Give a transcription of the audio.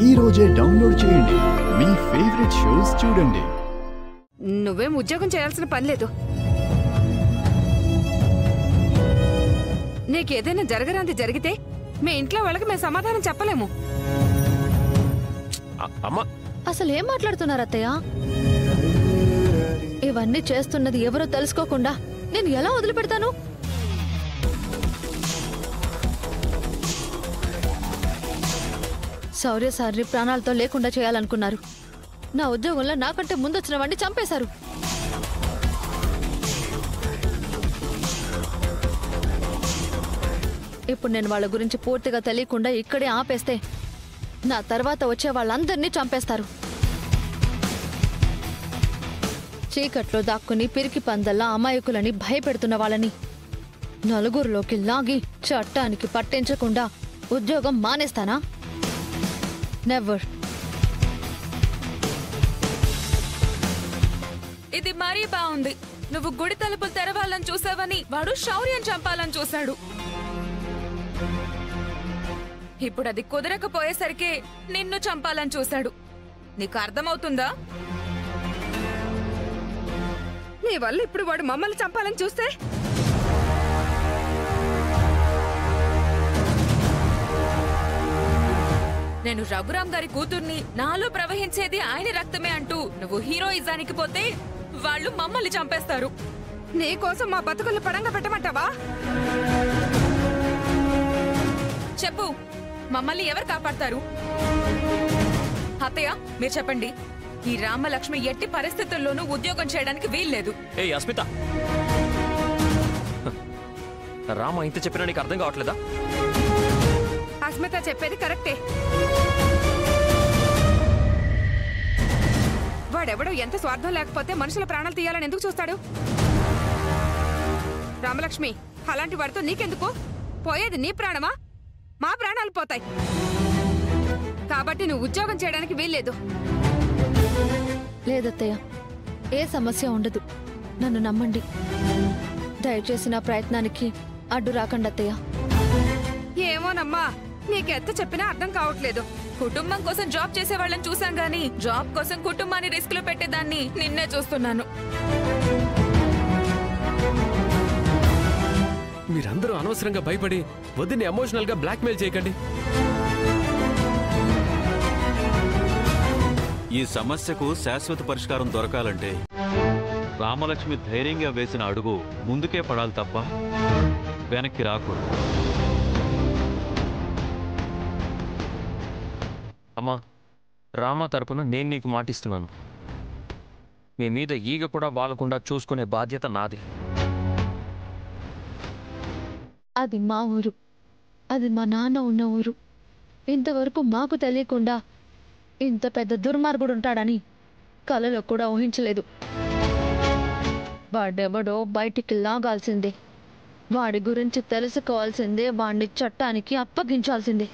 ఈ రోజే డౌన్లోడ్ చేయండి. మీ ఫేవరెట్ షోస్ చూడండి. నువ్వేం ఉద్యోగం చేయాల్సిన పని లేదు. నీకేదైనా జరగరాంది జరిగితే మీ ఇంట్లో వాళ్ళకి మేము సమాధానం చెప్పలేము. అసలు ఏం మాట్లాడుతున్నారు అత్తయ్య? ఇవన్నీ చేస్తున్నది ఎవరో తెలుసుకోకుండా నేను ఎలా వదిలిపెడతాను? శౌర్య సార్ని ప్రాణాలతో లేకుండా చేయాలనుకున్నారు. నా ఉద్యోగంలో నాకంటే ముందొచ్చిన వాడిని చంపేశారు. ఇప్పుడు నేను వాళ్ళ గురించి పూర్తిగా తెలియకుండా ఇక్కడే ఆపేస్తే నా తర్వాత వచ్చే వాళ్ళందరినీ చంపేస్తారు. చీకట్లో దాక్కుని పిరికి పందల్లా అమాయకులని భయపెడుతున్న వాళ్ళని నలుగురిలోకి లాగి చట్టానికి పట్టించకుండా ఉద్యోగం మానేస్తానా? నెవర్. ఇది మరీ బాగుంది. నువ్వు గుడి తలుపులు తెరవాలని చూసావని వాడు శౌర్యం చంపాలని చూశాడు. ఇప్పుడు అది కుదరకపోయేసరికి నిన్ను చంపాలని చూశాడు. నీకు అర్థమవుతుందా? నీ వల్ల ఇప్పుడు వాడు మమ్మల్ని చంపాలని చూస్తే నేను రఘురామ్ గారి కూతుర్ని, నాలో ప్రవహించేది ఆయన రక్తమే అంటూ నువ్వు హీరోయిజానికి పోతే వాళ్ళు మమ్మల్ని చంపేస్తారు. నీకోసం మా బతుకులు పడంగా పెట్టమంటావా? చెప్పు, మమ్మల్ని ఎవరు కాపాడతారు? అత్తయ్య మీరు చెప్పండి. ఈ రామలక్ష్మి ఎట్టి పరిస్థితుల్లోనూ ఉద్యోగం చేయడానికి వీల్లేదు. ఏ అస్మిత, రామ ఇంత చెప్పినా నీకు అర్థం కావట్లేదా? అస్మిత చెప్పేది కరెక్టే. వాడెవడో ఎంత స్వార్థం లేకపోతే మనుషుల ప్రాణాలు తీయాలని ఎందుకు చూస్తాడు? రామలక్ష్మి, అలాంటి వాడితో నీకెందుకు? పోయేది నీ ప్రాణమా? మా ప్రాణాలు పోతాయి. కాబట్టి నువ్వు ఉద్యోగం చేయడానికి వీల్లేదు. లేదత్తయ్య, ఏ సమస్య ఉండదు. నన్ను నమ్మండి. దయచేసి నా ప్రయత్నానికి అడ్డు రాకండి అత్తయ్య. ఏమోనమ్మా, నీకెంత చెప్పినా అర్థం కావట్లేదు. కుటుంబం కోసం జాబ్ చేసే వాళ్ళని చూసాం గానీ జాబ్ కోసం కుటుంబాన్ని రిస్క్ లో పెట్టేదాన్ని నిన్నే చూస్తున్నాను. మీరందరూ అనవసరంగా భయపడి వదిని ఎమోషనల్ గా బ్లాక్మెయిల్ చేయకండి. ఈ సమస్యకు శాశ్వత పరిష్కారం దొరకాలంటే రామలక్ష్మి ధైర్యంగా వేసిన అడుగు ముందుకే పడాలి తప్ప వెనక్కి రాకూడదు. అమ్మా, రామ తరపున నేను నీకు మాటిస్తున్నాను. మీ మీద ఈగ కూడా వాలకుండా చూసుకునే బాధ్యత నాది. అది మా ఊరు, అది మా నాన్న ఉన్న ఊరు. ఇంతవరకు మాకు తెలియకుండా ఇంత పెద్ద దుర్మార్గుడు ఉంటాడని కలలో కూడా ఊహించలేదు. వాడెవడో బయటికి లాగాల్సిందే. వాడి గురించి తెలుసుకోవాల్సిందే. వాడిని చట్టానికి అప్పగించాల్సిందే.